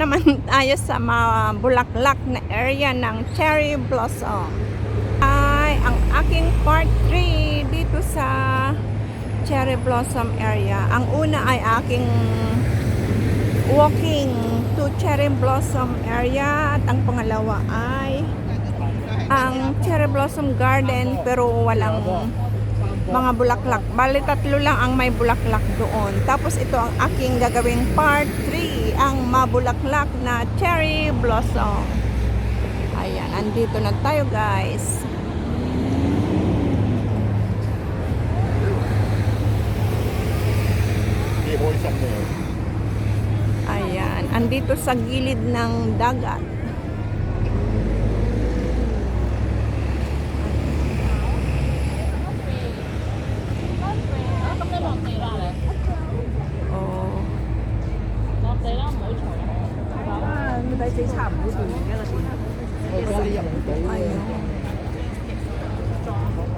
naman tayo sa mabulaklak na area ng cherry blossom. Ay, ang aking part 3 dito sa cherry blossom area. Ang una ay aking walking to cherry blossom area at ang pangalawa ay ang cherry blossom garden pero walang mga bulaklak. Bali tatlo lang ang may bulaklak doon. Tapos ito ang aking gagawing part 3, ang mabulaklak na cherry blossom. Ayan, andito na tayo guys. Ayan, andito sa gilid ng dagat.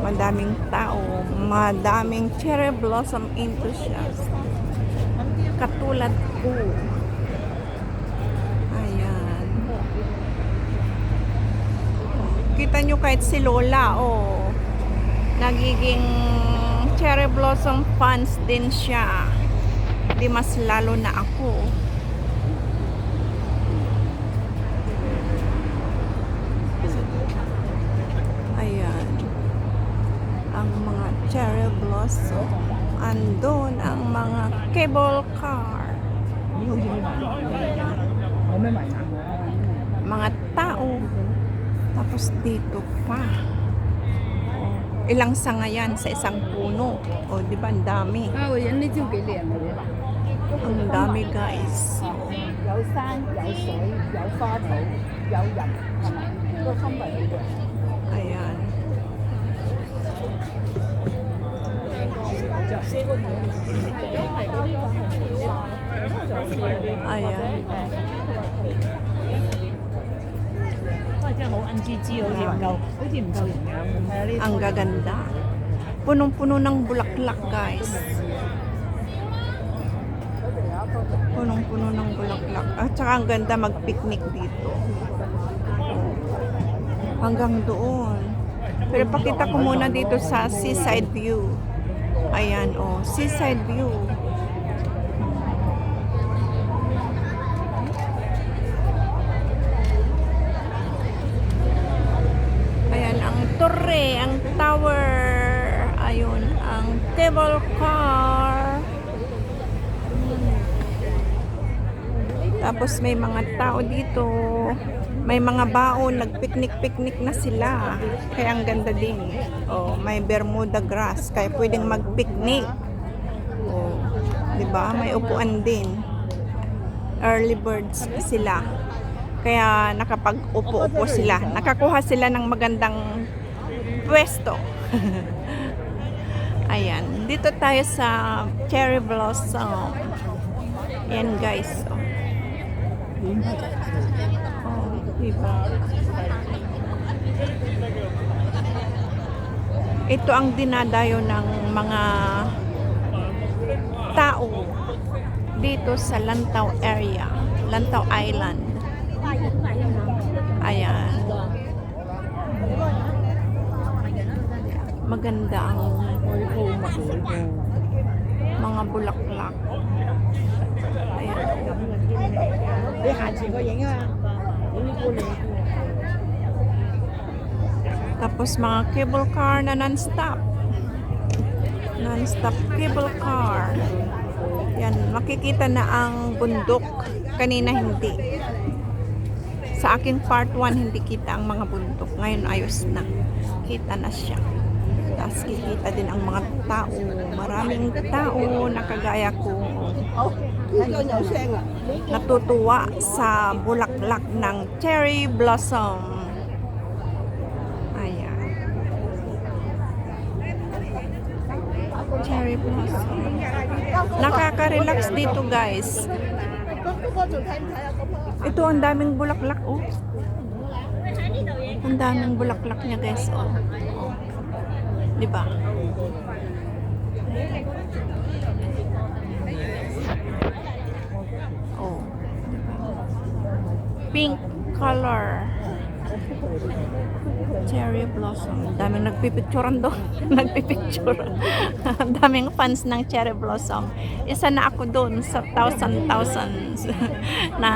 Madaming tao, madaming cherry blossom enthusiast. Katulad ko. Ayan. Kita nyo kahit si Lola, oh, nagiging cherry blossom fans din siya. Di mas lalo na ako. Ayan. Ang mga cherry blossom. Andun ang mga cable car. Mga tao. Tapos dito pa. Oh, ilang sanga yan sa isang puno. O, di ba? Ang dami. Ang dami, guys. Ayan. Ayan. Ang gaganda. Punong-puno ng bulaklak, guys. Punong-puno ng bulaklak. At saka ang ganda mag-picnic dito. Hanggang doon. Pero pakita ko muna dito sa seaside view. Ayan, oh, seaside view. Ayan, ang torre, ang tower. Ayun, ang cable car. Tapos may mga tao dito. May mga baon, nagpiknik-piknik na sila. Kaya ang ganda din. Oh, may Bermuda grass, kaya pwedeng magpiknik. Oh, 'di ba? May upuan din. Early birds sila. Kaya nakapag-upo-upo sila. Nakakuha sila ng magandang pwesto. Ayan, dito tayo sa cherry blossom. Yan guys. Oh. Diba? Ito ang dinadayo ng mga tao dito sa Lantau area, Lantau Island. Ayan. Maganda ang mga bulaklak. Ayan. Tapos mga cable car na non-stop. Non-stop cable car. Yan, makikita na ang bundok. Kanina hindi. Sa aking part 1 hindi kita ang mga bundok. Ngayon ayos na. Kita na siya. Tapos kikita din ang mga tao. Maraming tao na kagaya ko. Natutuwa sa bulaklak ng cherry blossom. Ayan. Cherry blossom. Nakaka-relax dito guys. Ito ang daming bulaklak oh. Ang daming bulaklak niya guys oh. Oh. 'Di ba? Oh. Diba? pink color. Cherry blossom. Daming nagpipicturean doon. Nagpipicture. Daming fans ng cherry blossom. Isa na ako doon sa thousands na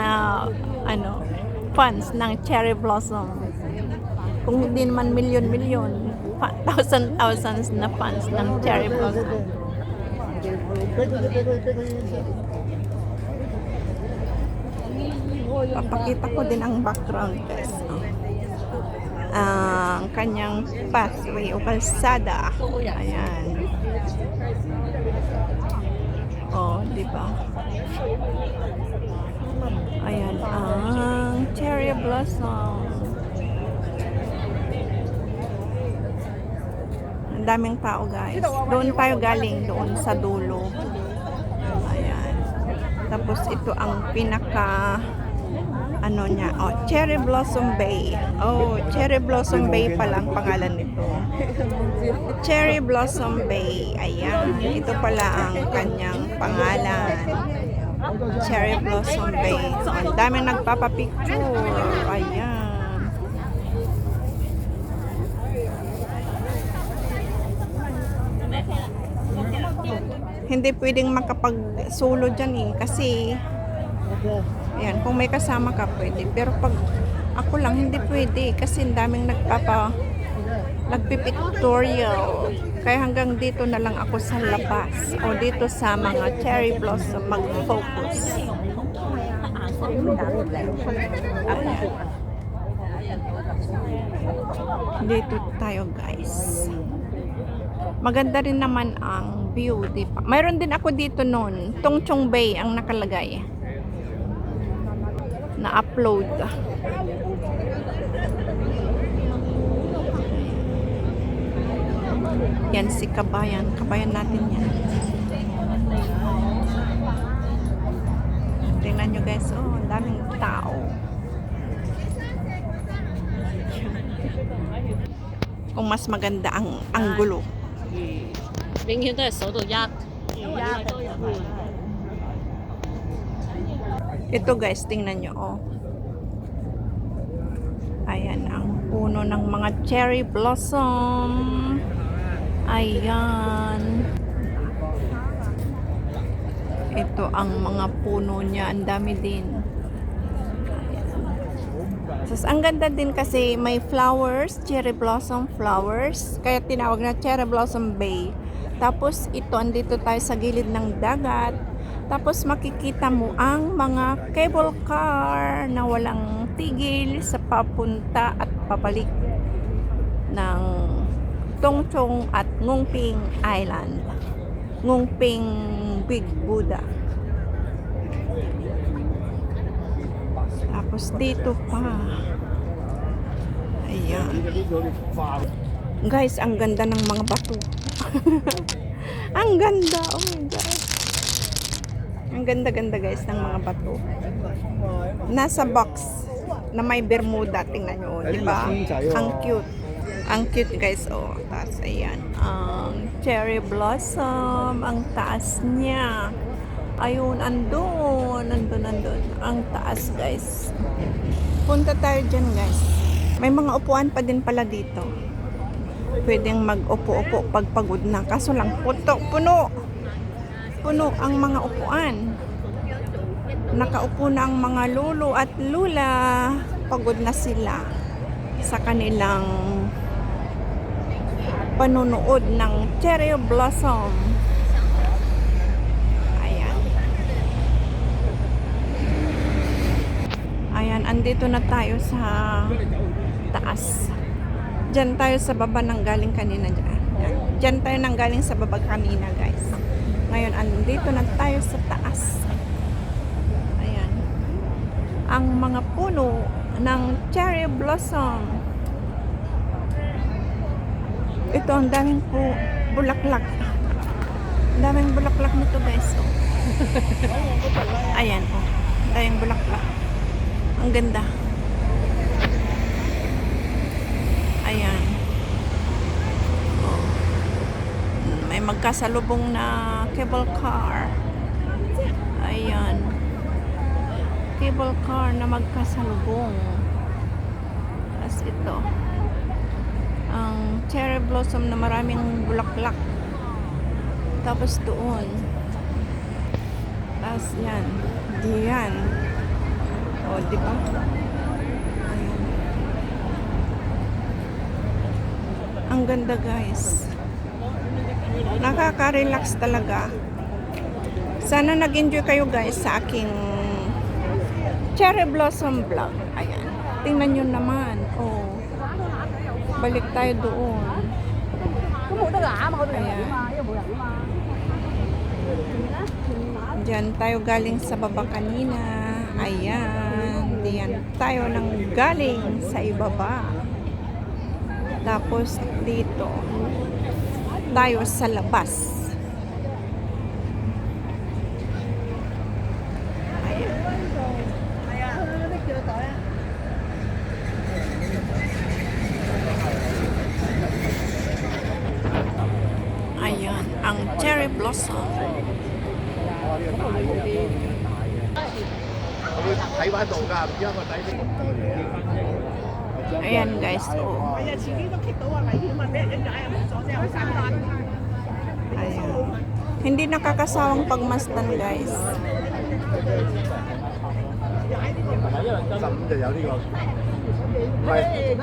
fans ng cherry blossom. Kung hindi naman milyon, thousands na fans ng cherry blossom. Papakita ko din ang background, guys. Ang kanyang pathway o kalsada. Ayan. Oh, di ba? Ayan ang cherry blossom. Ang daming tao, guys. Doon tayo galing, doon sa dulo. Ayan. Tapos ito ang pinaka niya. Oh, Cherry Blossom Bay. Oh, Cherry Blossom Bay pala ang pangalan nito. Cherry Blossom Bay. Ayan. Ito pala ang kanyang pangalan. Cherry Blossom Bay. So, ang daming nagpapapicture. Ayan. Hindi pwedeng makapag-solo dyan eh. Kasi ayan, kung may kasama ka pwede, pero pag ako lang hindi pwede kasi ang daming nagpipictorial, kaya hanggang dito na lang ako sa labas o dito sa mga cherry blossom mag-focus. Ayan. Dito tayo, guys. Maganda rin naman ang view, di ba? Mayroon din ako dito noon, Tongchong Bay ang nakalagay na upload. Yan si Kabayan natin yan. Tingnan nyo, guys, oh, ang daming tao. Kung mas maganda ang anggulo. Ito, guys, tingnan nyo, oh. Ayan ang puno ng mga cherry blossom. Ayan. Ito ang mga puno niya. Ang dami din. So, ang ganda din kasi may flowers, cherry blossom flowers. Kaya tinawag na Cherry Blossom Bay. Tapos ito, andito tayo sa gilid ng dagat. Tapos makikita mo ang mga cable car na walang tigil sa papunta at pabalik ng Tongchong at Ngungping Island. Ngungping Big Buddha. Tapos dito pa. Ayan. Guys, ang ganda ng mga bato. Ang ganda. Oh my God. Ang ganda-ganda, guys, ng mga bato. Nasa box na may Bermuda. Tingnan nyo, di ba? Ang cute. Ang cute, guys. Oh, taas. Ayan. Ang cherry blossom. Ang taas niya. Ayun, andun. Ang taas, guys. Punta tayo dyan, guys. May mga upuan pa din pala dito. Pwedeng mag-upo-upo pag pagod na. Kaso lang, puno. Puno ang mga upuan. Nakaupo na ang mga lolo at lula. Pagod na sila sa kanilang panunood ng cherry blossom. Ayan, andito na tayo sa taas. Diyan tayo sa baba nang galing kanina dyan. Diyan tayo nang galing sa baba kanina, guys. Ngayon, andito na tayo sa taas. Ayan. Ang mga puno ng cherry blossom. Ito, ang daming bulaklak. Ang daming bulaklak nito, guys. Oh. Ayan, oh. Ang daming bulaklak. Ang ganda. Ayan. Oh. May magkasalubong na cable car. Ayan. cable car na magkasalubong. Tapos ito, ang cherry blossom na maraming bulaklak. Tapos doon. Tapos yan. Diyan. O, di ba? Ayan. Ang ganda, guys. Nakaka-relax talaga. Sana nag-enjoy kayo, guys, sa aking cherry blossom vlog. Ayan. Tingnan nyo naman. Oh. Balik tayo doon. Ayan. Diyan tayo galing sa baba kanina. Ayan. Diyan tayo nang galing sa ibaba. Tapos dito tayo sa labas. Ayan, ang cherry blossom. Ayan guys, oh. Ayan. Hindi nakakasawang pagmasdan, guys. 15就有呢個，唔係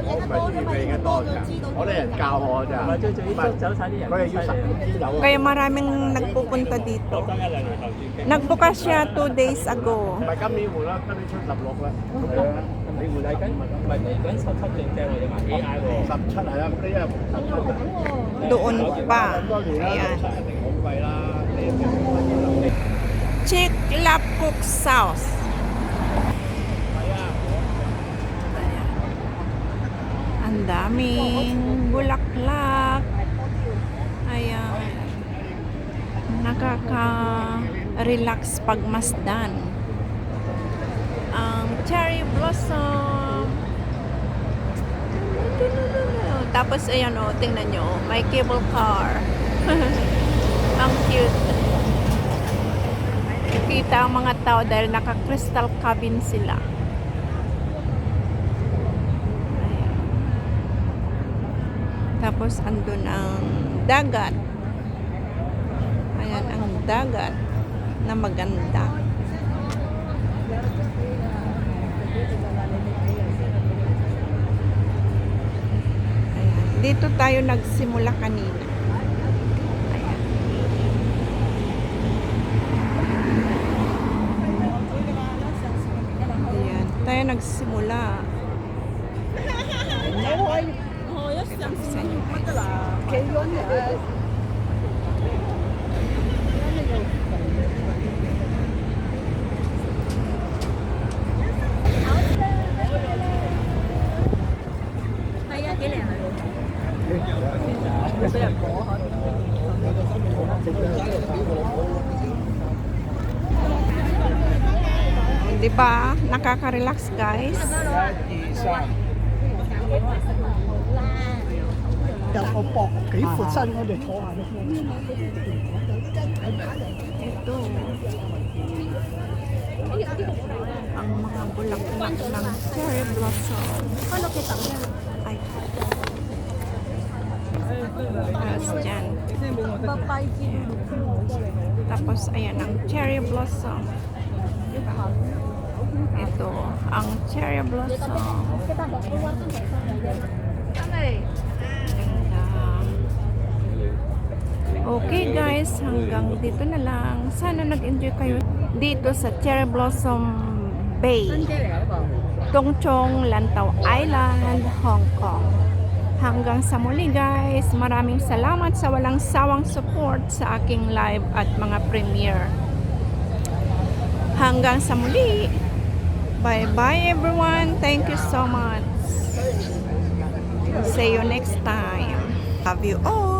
我唔係預備嘅多㗎，我啲人教我咋，唔係最走曬啲人，佢係要15先有啊。 Kaya maraming nagpupunta dito. Nagbukas siya 2 days ago. 唔係今年換啦，今年出16啦，你換係緊，唔係嚟緊17正正喎，有埋 AI 喎。17係啊，咁呢因為17 Doon pa. 咁多年啦，Ayan. 17一定好貴啦，你 Chiklapcook sauce. Ang daming bulaklak. Ayan. Nakaka-relax pagmasdan. Ang cherry blossom. Tapos ayan o, tingnan nyo. May cable car. Ang cute. Kita ang mga tao dahil naka-crystal cabin sila. Ayan. Tapos andun ang dagat. Ayan ang dagat na maganda. Ayan. Dito tayo nagsimula kanina. Ayan. Ayan. Tayo nagsimula. Di ba? Nakaka-relax, guys. 有個膊幾闊身，我哋坐下都。 Ito. Ang mga bulaklak ng cherry blossom. Ay. Tapos dyan. Ayan. Tapos ayan ang cherry blossom. Ito ang cherry blossom. Okay guys, hanggang dito na lang. Sana nag-enjoy kayo dito sa Cherry Blossom Bay, Tongchong, Lantau Island, Hong Kong. Hanggang sa muli guys, maraming salamat sa walang sawang support sa aking live at mga premiere. Hanggang sa muli. Bye bye everyone. Thank you so much. See you next time. Love you all.